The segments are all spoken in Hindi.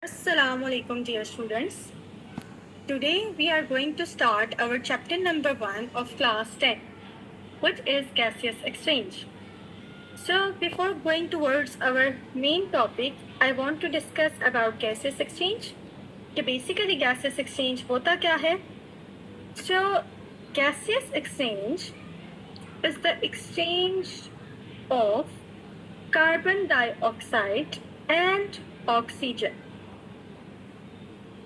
Assalamu alaikum, dear students. Today we are going to start our chapter number 1 of class 10, which is gaseous exchange. So before going towards our main topic, I want to discuss about gaseous exchange. कि basically gaseous exchange होता क्या है? So gaseous exchange is the exchange of carbon dioxide and oxygen.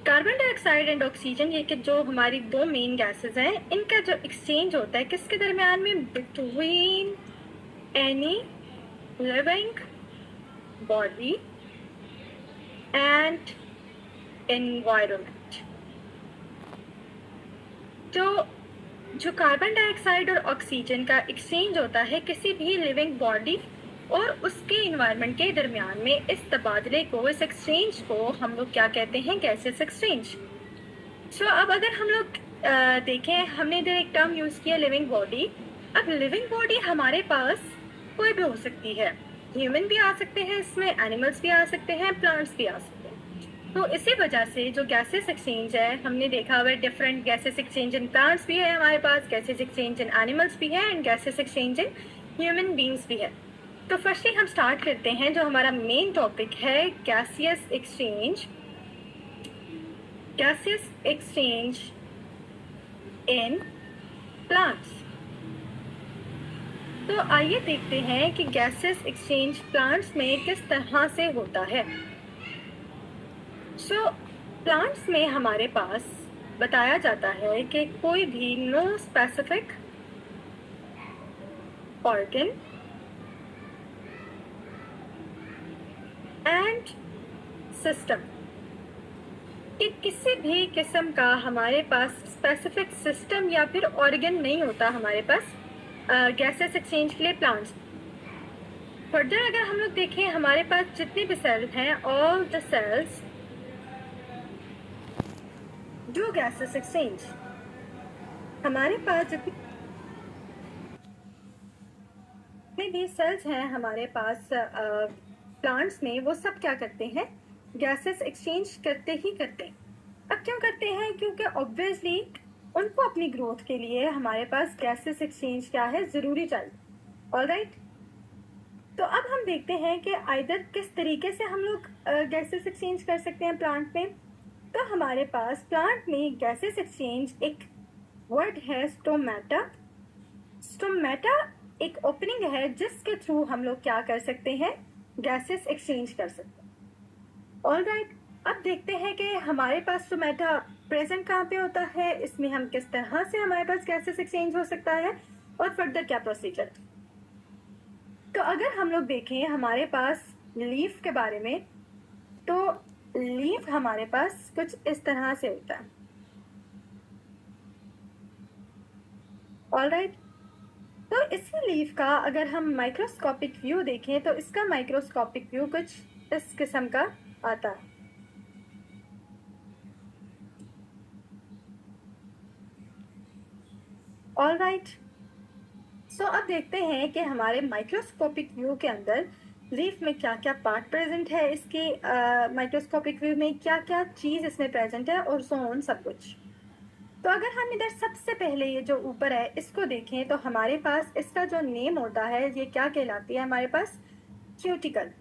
Carbon dioxide and oxygen ये कि जो हमारी दो मेन गैसेस हैं, इनका जो एक्सचेंज होता है किसके दरमियान में? Between any living body and environment. तो जो कार्बन डाइऑक्साइड और ऑक्सीजन का एक्सचेंज होता है किसी भी लिविंग बॉडी और उसके इन्वायरमेंट के दरमियान में, इस तबादले को, इस एक्सचेंज को हम लोग क्या कहते हैं? Gases exchange. सो अब अगर हम लोग देखें, हमने इधर एक टर्म यूज किया लिविंग बॉडी। अब लिविंग बॉडी हमारे पास कोई भी हो सकती है, ह्यूमन भी आ सकते हैं, इसमें एनिमल्स भी आ सकते हैं, प्लांट्स भी आ सकते हैं। तो इसी वजह से जो गैसेस एक्सचेंज है, हमने देखा हुआ different gases exchange in plants भी है हमारे पास, गैसेस एक्सचेंज इन एनिमल्स भी है and gases exchange in human beings भी है। तो फर्स्टली हम स्टार्ट करते हैं जो हमारा मेन टॉपिक है, gaseous exchange. Gaseous exchange in plants. तो आइए देखते हैं कि गैसियस एक्सचेंज प्लांट्स में किस तरह से होता है। सो प्लांट्स में हमारे पास बताया जाता है कि कोई भी no specific organ and system, कि किसी भी किस्म का हमारे पास स्पेसिफिक सिस्टम या फिर ऑर्गन नहीं होता हमारे पास गैसेस एक्सचेंज के लिए प्लांट्स। फर्दर अगर हम लोग देखें, हमारे पास जितने भी सेल्स हैं, all the sales do gases exchange. हमारे पास जितने भी सेल्स हैं हमारे पास प्लांट्स में, वो सब क्या करते हैं? गैसेस एक्सचेंज करते ही करते हैं। अब क्यों करते हैं? क्योंकि ऑब्वियसली उनको अपनी ग्रोथ के लिए हमारे पास गैसेस एक्सचेंज क्या है? ज़रूरी चाहिए। ऑलराइट, तो अब हम देखते हैं कि आइदर किस तरीके से हम लोग गैसेस एक्सचेंज कर सकते हैं प्लांट में। तो हमारे पास प्लांट में गैसेस एक्सचेंज एक वर्ड है स्टोमेटा। स्टोमेटा एक ओपनिंग है जिसके थ्रू हम लोग क्या कर सकते हैं? गैसेस एक्सचेंज कर सकते हैं। ऑलराइट, अब देखते हैं कि हमारे पास स्टोमेटा प्रेजेंट कहाँ पे होता है, इसमें हम किस तरह से हमारे पास गैसेस एक्सचेंज हो सकता है और फर्दर क्या प्रोसीजर। तो अगर हम लोग देखें हमारे पास लीफ के बारे में, तो लीफ हमारे पास कुछ इस तरह से होता है। ऑलराइट, तो इसी लीफ का अगर हम माइक्रोस्कोपिक व्यू देखें तो इसका माइक्रोस्कोपिक व्यू कुछ इस किस्म का आता है। ऑलराइट, सो अब देखते हैं कि हमारे माइक्रोस्कोपिक व्यू के अंदर लीफ में क्या क्या पार्ट प्रेजेंट है, इसके माइक्रोस्कोपिक व्यू में क्या क्या चीज़ इसमें प्रेजेंट है और सो ऑन सब कुछ। तो अगर हम इधर सबसे पहले ये जो ऊपर है इसको देखें तो हमारे पास इसका जो नेम होता है, ये क्या कहलाती है? हमारे पास क्यूटिकल।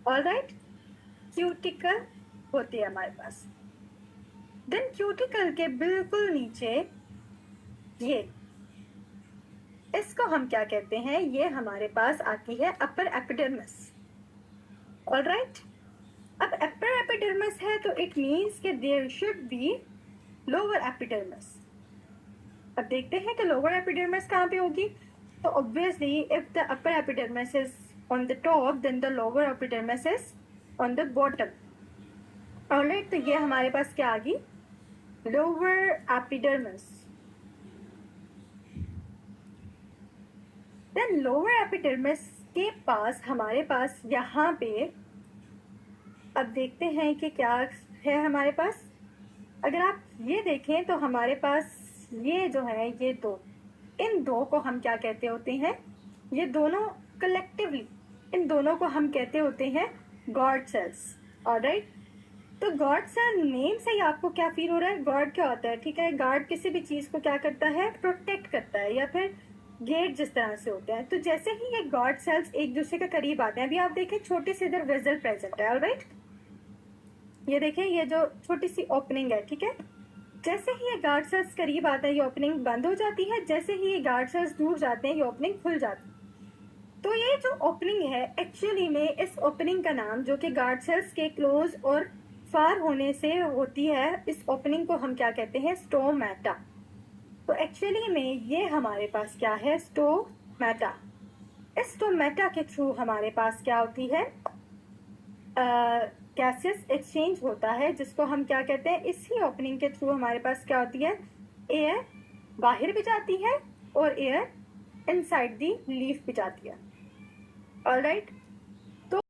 ऑलराइट, क्यूटिकल होती है हमारे पास। देन क्यूटिकल के बिल्कुल नीचे ये, इसको हम क्या कहते हैं? ये हमारे पास आती है अपर एपिडर्मिस। ऑलराइट, अब अपर एपिडर्मिस है तो इट मीन्स कि there should be lower epidermis. अब देखते हैं कि लोअर एपिडर्मिस कहाँ पे होगी। तो obviously if the upper epidermis is on the top then the lower epidermis is on the bottom. Alright, तो ये हमारे पास क्या आ गई? Lower epidermis. Then lower epidermis के पास हमारे पास यहाँ पे, अब देखते हैं कि क्या है हमारे पास। अगर आप ये देखें तो हमारे पास ये जो है, ये दो, इन दो को हम क्या कहते होते हैं? ये दोनों कलेक्टिवली, इन दोनों को हम कहते होते हैं गॉड सेल्स। ऑलराइट, तो गॉड सर नेम से ही आपको क्या फील हो रहा है? गॉड क्या होता है? ठीक है, गॉड किसी भी चीज को क्या करता है? प्रोटेक्ट करता है, या फिर गेट जिस तरह से होते हैं। तो जैसे ही ये गॉड सेल्स एक दूसरे के करीब आते हैं, अभी आप देखें छोटी सी इधर वेसल प्रेजेंट है, ऑलराइट। ये देखें, ये जो छोटी सी ओपनिंग है, ठीक है, जैसे ही ये गार्ड सेल्स करीब आते हैं ये ओपनिंग बंद हो जाती है, जैसे ही ये गार्ड सेल्स दूर जाते हैं ये ओपनिंग खुल जाती है। तो ये जो ओपनिंग है एक्चुअली में, इस ओपनिंग का नाम जो कि गार्ड सेल्स के क्लोज और फार होने से होती है, इस ओपनिंग को हम क्या कहते हैं? स्टोमेटा। तो एक्चुअली में ये हमारे पास क्या है? स्टोमेटा। इस स्टोमेटा के थ्रू हमारे पास क्या होती है? गैसेस एक्सचेंज होता है, जिसको हम क्या कहते हैं? इसी ओपनिंग के थ्रू हमारे पास क्या होती है? एयर बाहर भी जाती है और एयर इनसाइड दी लीफ भी जाती है, ऑलराइट।